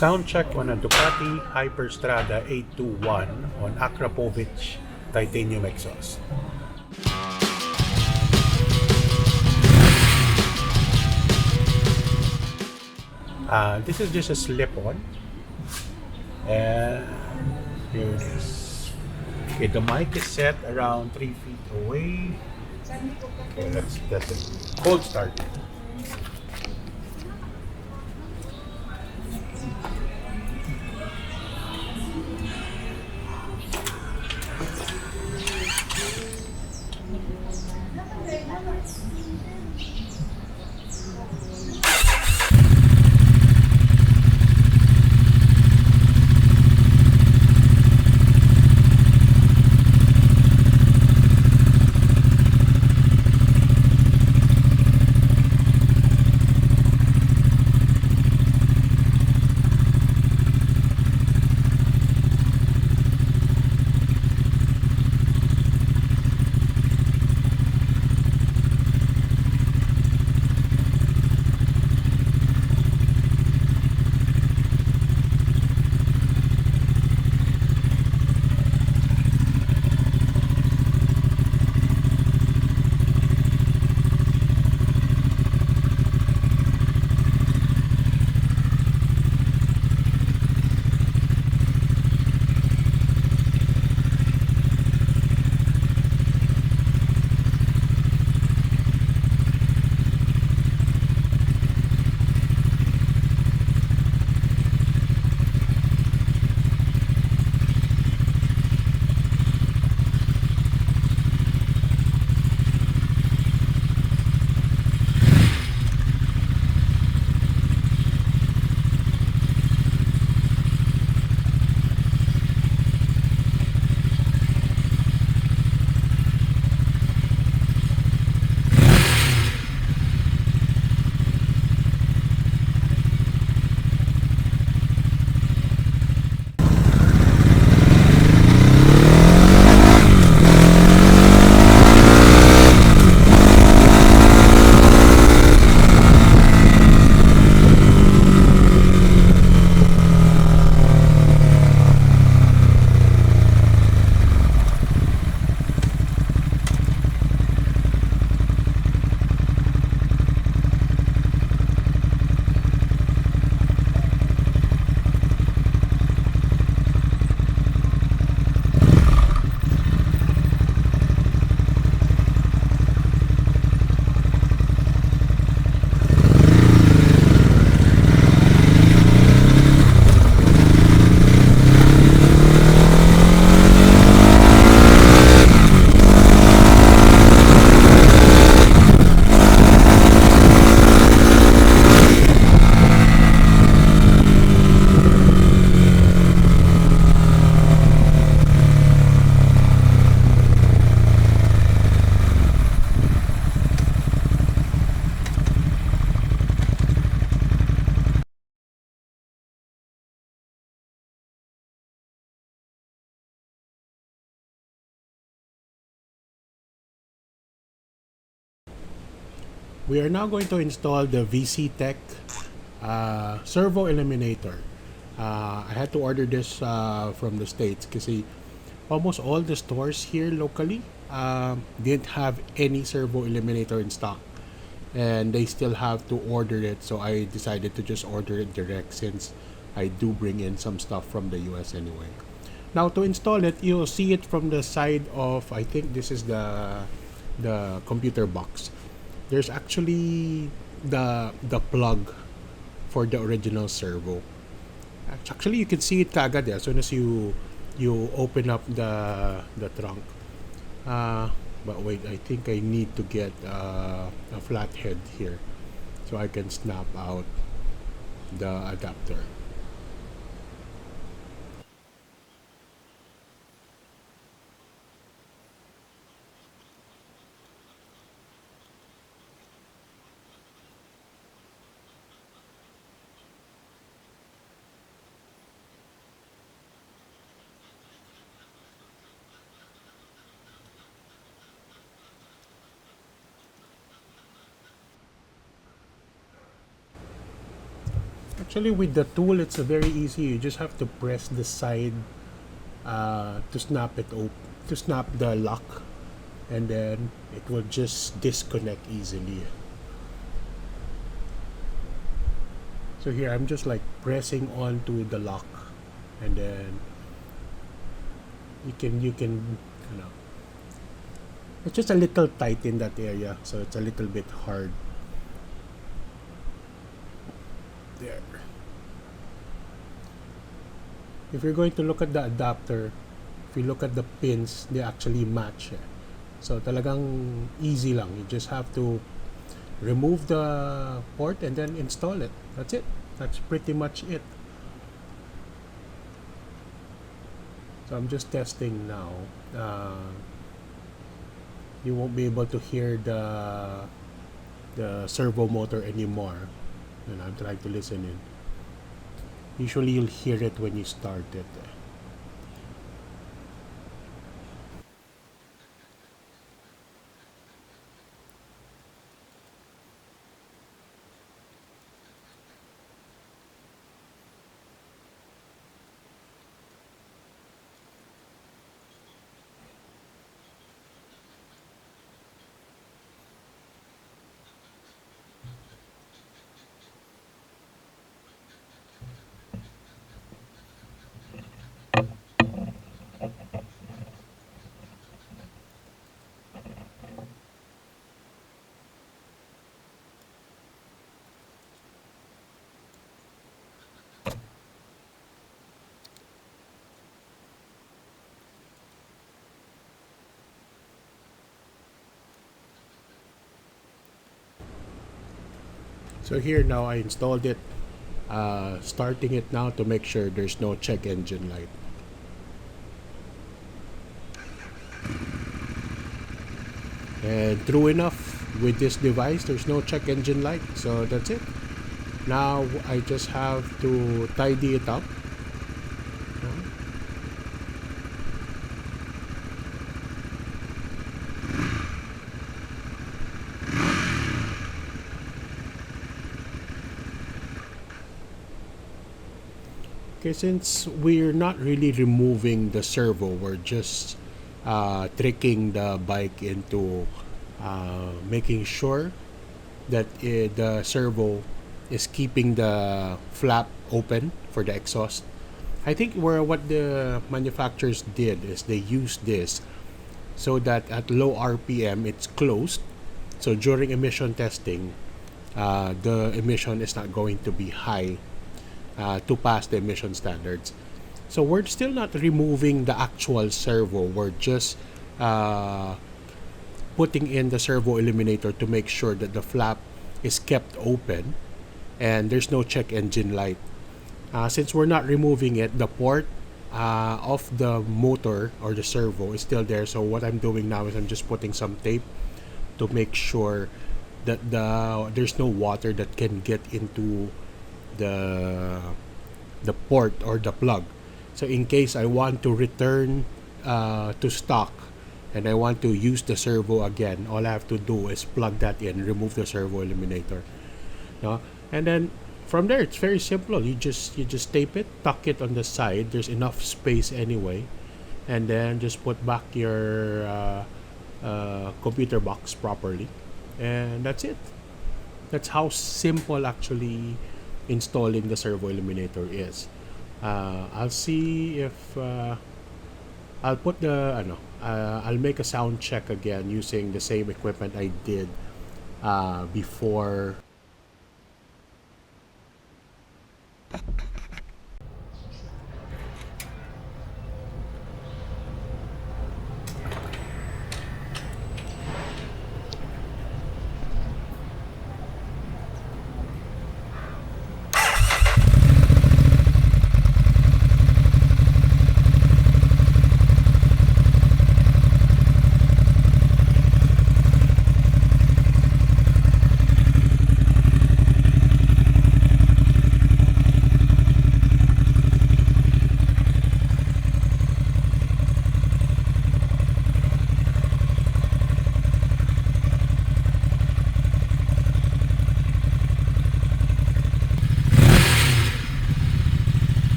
Sound check on a Ducati Hyperstrada 821 on Akrapovic titanium exhaust. This is just a slip-on, and here it is. Okay, the mic is set around 3 feet away. Okay, that's it. Cold start. We are now going to install the Vizi Tec servo eliminator. I had to order this from the States kasi almost all the stores here locally didn't have any servo eliminator in stock, and they still have to order it, so I decided to just order it direct since I do bring in some stuff from the US anyway. Now to install it, you'll see it from the side of, I think this is the computer box. There's actually the plug for the original servo. Actually, you can see it kagad as soon as you open up the trunk. But wait, I think I need to get a flat head here so I can snap out the adapter. Actually, with the tool, it's very easy. You just have to press the side to snap it open, to snap the lock, and then it will just disconnect easily. So here, I'm just like pressing onto the lock, and then you know, it's just a little tight in that area, so it's a little bit hard. There. If you're going to look at the adapter, if you look at the pins, they actually match. So talagang easy lang. You just have to remove the port and then install it. That's it. That's pretty much it. So I'm just testing now. You won't be able to hear the servo motor anymore. And I'm trying to listen in. Usually you'll hear it when you start it. So here now I installed it, starting it now to make sure there's no check engine light. And true enough, with this device there's no check engine light, so that's it. Now I just have to tidy it up. Okay, since we're not really removing the servo, we're just tricking the bike into making sure that the servo is keeping the flap open for the exhaust. I think what the manufacturers did is they used this so that at low RPM it's closed. So during emission testing, the emission is not going to be high to pass the emission standards. So we're still not removing the actual servo. We're just putting in the servo eliminator to make sure that the flap is kept open and there's no check engine light. Since we're not removing it, the port of the motor or the servo is still there. So what I'm doing now is I'm just putting some tape to make sure that there's no water that can get into the port or the plug. So in case I want to return to stock and I want to use the servo again, all I have to do is plug that in, remove the servo eliminator. No? And then from there it's very simple. You just tape it, tuck it on the side. There's enough space anyway. And then just put back your computer box properly. And that's it. That's how simple actually installing the servo eliminator is. I'll see if I'll put I'll make a sound check again using the same equipment I did before.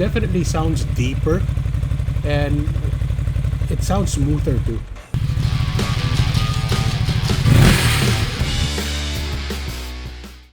definitely sounds deeper, and it sounds smoother too.